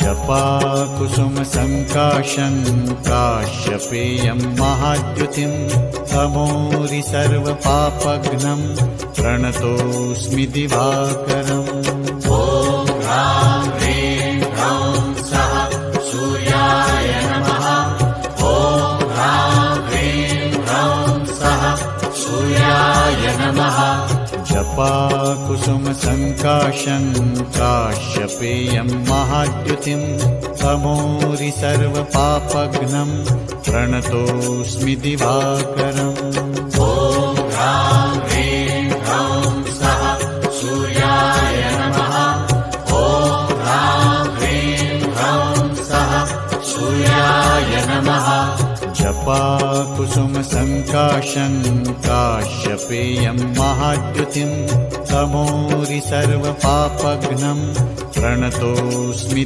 जपाकुसुमसङ्काशं काश्यपेयं महाद्युतिं तमोरि सर्वपापघ्नं प्रणतोऽस्मि दिवाकरम्। ॐ ह्रां ह्रीं ह्रौं सः सूर्याय नमः। ॐ ह्रां ह्रीं ह्रौं सः सूर्याय नमः। जपाकुसुमसङ्काशं काश्यपेयं महाद्युतिं तमोरि सर्वपापघ्नं प्रणतोऽस्मि दिवाकरम्। ॐ ह्रां ह्रीं ह्रौं सः सूर्याय नमः। ॐ ह्रां ह्रीं ह्रौं सः सूर्याय नमः। जपाकुसुमसङ्काशं काश्यपेयं महाद्युतिं तमोरि सर्वपापघ्नं प्रणतोऽस्मि